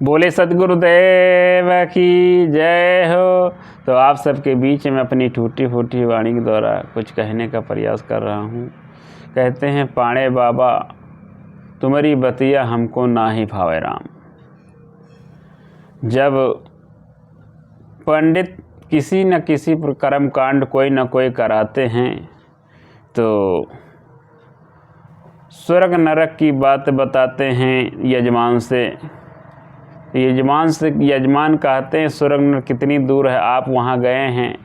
बोले सदगुरुदेव की जय हो। तो आप सबके बीच में अपनी टूटी फूटी वाणी के द्वारा कुछ कहने का प्रयास कर रहा हूँ। कहते हैं पाणे बाबा तुम्हारी बतिया हमको ना ही भावे राम। जब पंडित किसी न किसी कर्म कांड कोई न कोई कराते हैं तो स्वर्ग नरक की बात बताते हैं यजमान से। यजमान कहते हैं स्वर्ग नरक कितनी दूर है, आप वहाँ गए हैं,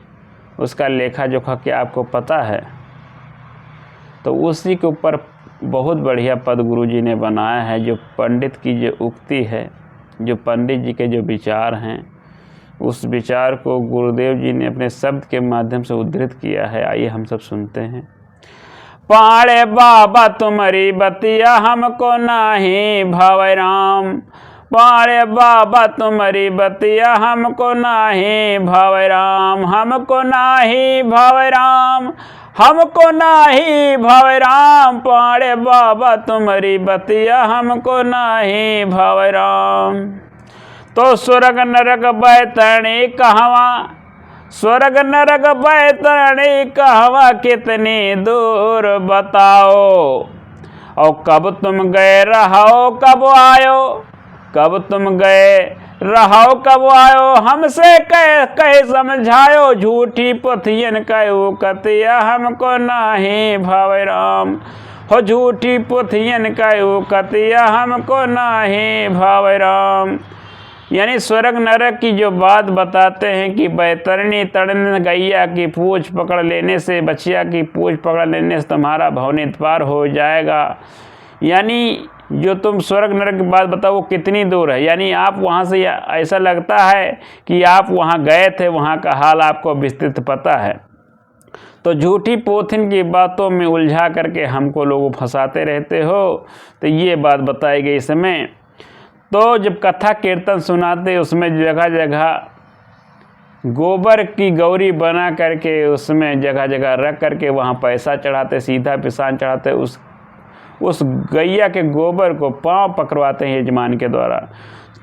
उसका लेखा जोखा क्या आपको पता है? तो उसी के ऊपर बहुत बढ़िया पद गुरु जी ने बनाया है। जो पंडित की जो उक्ति है, जो पंडित जी के जो विचार हैं, उस विचार को गुरुदेव जी ने अपने शब्द के माध्यम से उद्धृत किया है। आइए हम सब सुनते हैं। पाणे बाबा तुम्हारी बतिया हमको नाही भावे राम। पाणे बाबा तुम्हारी बतिया हमको नाही भावे राम। हमको नाही भावे राम, हमको नाही भावे राम। पाणे बाबा तुम्हारी बतिया हमको नाही भावे राम। तो स्वर्ग नरक बैतरणी कहवा, स्वर्ग नरक बैतरणी कहवा कितनी दूर बताओ। और कब तुम गए रहो कब आयो, कब तुम गए रहो कब आयो। हमसे कह समझायो, झूठी पुथियन कहो कतिया हमको नाही भावे राम। हो झूठी पुथियन कहो कतिया हमको नाही भावे राम। यानी स्वर्ग नरक की जो बात बताते हैं कि बैतरणी तड़न गैया की पूंछ पकड़ लेने से, बछिया की पूंछ पकड़ लेने से तुम्हारा भवनित पार हो जाएगा। यानी जो तुम स्वर्ग नरक की बात बताओ वो कितनी दूर है। यानी आप वहाँ से ऐसा लगता है कि आप वहाँ गए थे, वहाँ का हाल आपको विस्तृत पता है। तो झूठी पोथिन की बातों में उलझा करके हमको लोग फंसाते रहते हो। तो ये बात बताई गई इसमें। तो जब कथा कीर्तन सुनाते उसमें जगह जगह गोबर की गौरी बना करके उसमें जगह जगह रख करके वहाँ पैसा चढ़ाते, सीधा पिसान चढ़ाते। उस गैया के गोबर को पांव पकड़वाते हैं यजमान के द्वारा।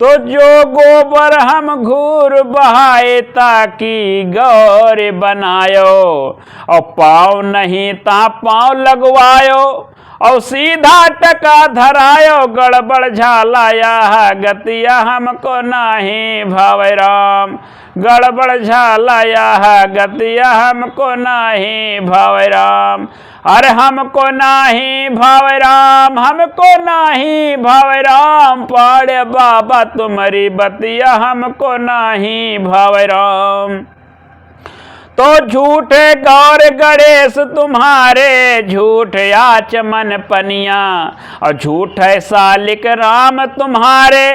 तो जो गोबर हम घूर बहाए ताकि गौर बनायो, और पाँव नहीं ता पाँव लगवायो, और सीधा टका धरायो। गड़बड़ झालाया गतिया हमको नाही भावे राम। गड़बड़ झालाया गतिया हमको नाही भावे राम। अरे हमको नाही भावे राम, हमको नाही भावे राम। पाणे बाबा तुम्हारी बतिया हमको नाही भावे राम। तो झूठे गौर गणेश तुम्हारे, झूठे आचमन पनिया, और झूठे सालिक राम तुम्हारे,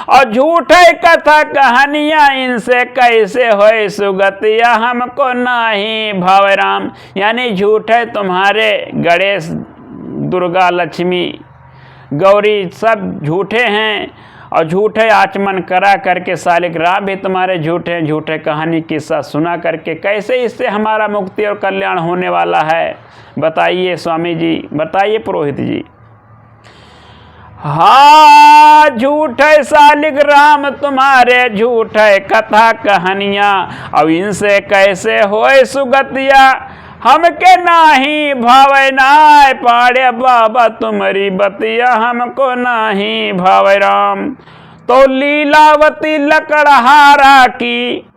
और झूठे कथा कहानियाँ। इनसे कैसे होए सुगतिया हमको नाही भावे राम। यानी झूठे तुम्हारे गणेश, दुर्गा, लक्ष्मी, गौरी सब झूठे हैं, और झूठे आचमन करा करके सालिक राम भी तुम्हारे झूठे, झूठे कहानी किस्सा सुना करके कैसे इससे हमारा मुक्ति और कल्याण होने वाला है? बताइए स्वामी जी, बताइए पुरोहित जी। हाँ, झूठे सालिक राम तुम्हारे, झूठे कथा कहानियाँ, अब इनसे कैसे होए सुगतिया हमके नाही भावे नाय। पाणे बाबा तुम्हारी बतिया हमको नाही भावे राम। तो लीलावती लकड़हारा की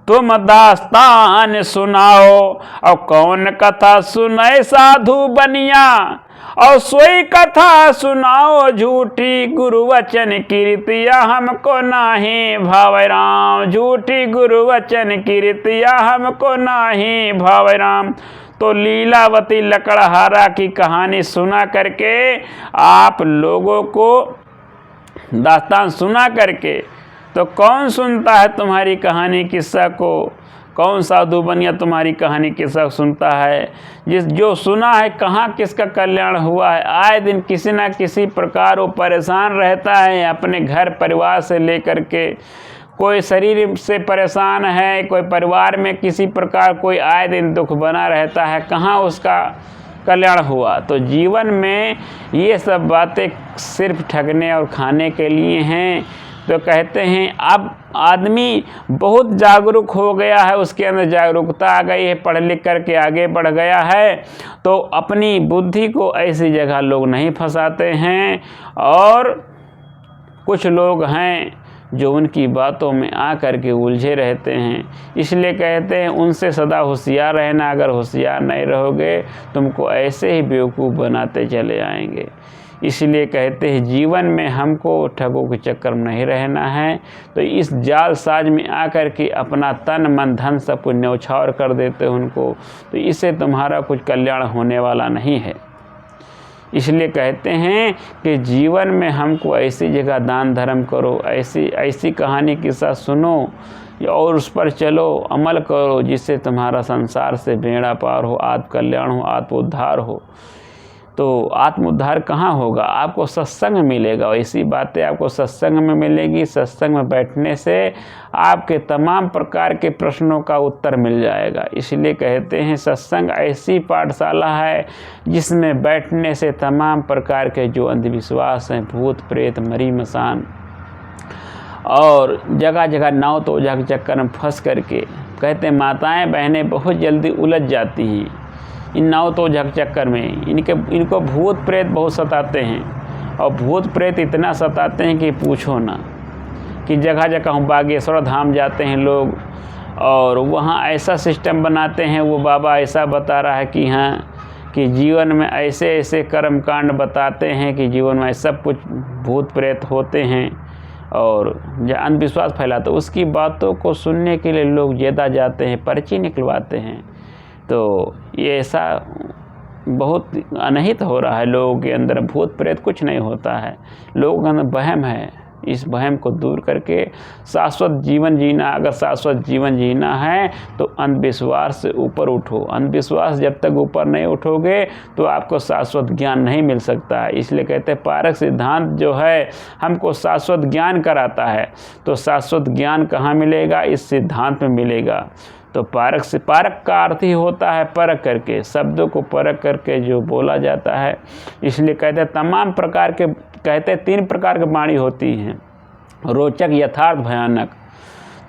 तुम दास्तान सुनाओ, और कौन कथा सुनाए साधु बनिया, और सोई कथा सुनाओ झूठी गुरु वचन कीर्तिया हमको नाही भावे राम। झूठी गुरु वचन कीर्तिया हमको नाही भावे राम। तो लीलावती लकड़हारा की कहानी सुना करके आप लोगों को दास्तान सुना करके, तो कौन सुनता है तुम्हारी कहानी किस्सा को? कौन साधु बनिया तुम्हारी कहानी किस्सा सुनता है? जो सुना है कहाँ किसका कल्याण हुआ है? आए दिन किसी ना किसी प्रकार वो परेशान रहता है अपने घर परिवार से लेकर के। कोई शरीर से परेशान है, कोई परिवार में किसी प्रकार कोई आए दिन दुख बना रहता है। कहाँ उसका कल्याण हुआ। तो जीवन में ये सब बातें सिर्फ ठगने और खाने के लिए हैं। तो कहते हैं अब आदमी बहुत जागरूक हो गया है, उसके अंदर जागरूकता आ गई है, पढ़ लिख करके आगे बढ़ गया है, तो अपनी बुद्धि को ऐसी जगह लोग नहीं फंसाते हैं। और कुछ लोग हैं जो उनकी बातों में आ कर के उलझे रहते हैं। इसलिए कहते हैं उनसे सदा होशियार रहना। अगर होशियार नहीं रहोगे तुमको ऐसे ही बेवकूफ़ बनाते चले आएंगे। इसलिए कहते हैं जीवन में हमको ठगों के चक्कर में नहीं रहना है। तो इस जाल साज में आकर के अपना तन मन धन सब कुछ न्यौछावर कर देते हो उनको, तो इससे तुम्हारा कुछ कल्याण होने वाला नहीं है। इसलिए कहते हैं कि जीवन में हमको ऐसी जगह दान धर्म करो, ऐसी कहानी के साथ सुनो और उस पर चलो, अमल करो, जिससे तुम्हारा संसार से बेड़ा पार हो, आत्म कल्याण हो, आत्मोद्धार हो। तो आत्मोद्धार कहाँ होगा? आपको सत्संग मिलेगा। ऐसी बातें आपको सत्संग में मिलेगी। सत्संग में बैठने से आपके तमाम प्रकार के प्रश्नों का उत्तर मिल जाएगा। इसलिए कहते हैं सत्संग ऐसी पाठशाला है जिसमें बैठने से तमाम प्रकार के जो अंधविश्वास हैं, भूत प्रेत मरी मसान और जगह जगह नाव तो जग चक्कर में फंस करके, कहते हैं माताएं बहनें बहुत जल्दी उलझ जाती हैं इन नाव तो झक चक्कर में। इनको भूत प्रेत बहुत सताते हैं, और भूत प्रेत इतना सताते हैं कि पूछो ना। कि जगह जगह बागेश्वर धाम जाते हैं लोग और वहाँ ऐसा सिस्टम बनाते हैं, वो बाबा ऐसा बता रहा है कि हाँ कि जीवन में ऐसे ऐसे कर्म कांड बताते हैं कि जीवन में सब कुछ भूत प्रेत होते हैं और अंधविश्वास फैलाते। उसकी बातों को सुनने के लिए लोग ज़्यादा जाते हैं, पर्ची निकलवाते हैं। तो ये ऐसा बहुत अनहित हो रहा है लोगों के अंदर। भूत प्रेत कुछ नहीं होता है, लोगों के अंदर वहम है। इस वहम को दूर करके शाश्वत जीवन जीना, अगर शाश्वत जीवन जीना है तो अंधविश्वास से ऊपर उठो। अंधविश्वास जब तक ऊपर नहीं उठोगे तो आपको शाश्वत ज्ञान नहीं मिल सकता है। इसलिए कहते हैं पारक सिद्धांत जो है हमको शाश्वत ज्ञान कराता है। तो शाश्वत ज्ञान कहाँ मिलेगा? इस सिद्धांत में मिलेगा। तो पारक का अर्थ ही होता है परख करके, शब्दों को परख करके जो बोला जाता है। इसलिए कहते हैं तमाम प्रकार के, कहते हैं 3 प्रकार की वाणी होती हैं, रोचक, यथार्थ, भयानक।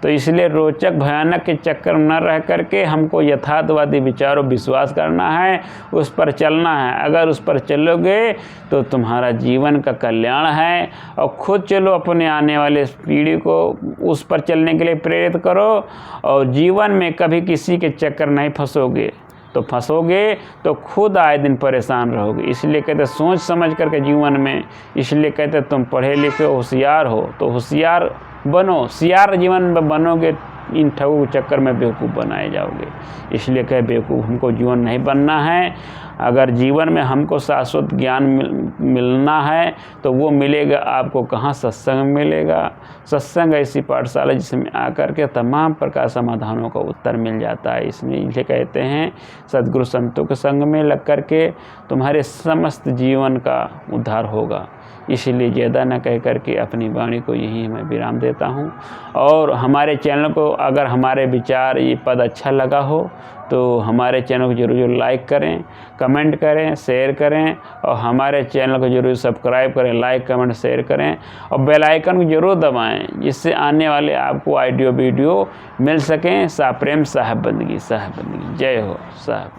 तो इसलिए रोचक भयानक के चक्कर में न रह करके हमको यथार्थवादी विचारों विश्वास करना है, उस पर चलना है। अगर उस पर चलोगे तो तुम्हारा जीवन का कल्याण है। और खुद चलो, अपने आने वाले पीढ़ी को उस पर चलने के लिए प्रेरित करो। और जीवन में कभी किसी के चक्कर नहीं फंसोगे। तो फंसोगे तो खुद आए दिन परेशान रहोगे। इसलिए कहते सोच समझ करके जीवन में, इसलिए कहते तुम पढ़े लिखे होशियार हो तो होशियार बनो। सियार जीवन में बनोगे, इन ठगों के चक्कर में बेवकूफ़ बनाए जाओगे। इसलिए कहे बेवकूफ़ हमको जीवन नहीं बनना है। अगर जीवन में हमको शाश्वत ज्ञान मिलना है तो वो मिलेगा आपको कहाँ? सत्संग मिलेगा। सत्संग ऐसी पाठशाला जिसमें आकर के तमाम प्रकार समाधानों का उत्तर मिल जाता है। इसमें इसे कहते हैं सद्गुरु संतों के संग में लग कर के तुम्हारे समस्त जीवन का उद्धार होगा। इसीलिए ज़्यादा न कह करके अपनी वाणी को यही मैं विराम देता हूँ। और हमारे चैनल को अगर हमारे विचार ये पद अच्छा लगा हो तो हमारे चैनल को जरूर लाइक करें, कमेंट करें, शेयर करें और हमारे चैनल को जरूर सब्सक्राइब करें, लाइक कमेंट शेयर करें और बेल आइकन को जरूर दबाएं, जिससे आने वाले आपको ऑडियो वीडियो मिल सकें। साहब प्रेम, साहब बंदगी, साहब बंदगी। जय हो साहब।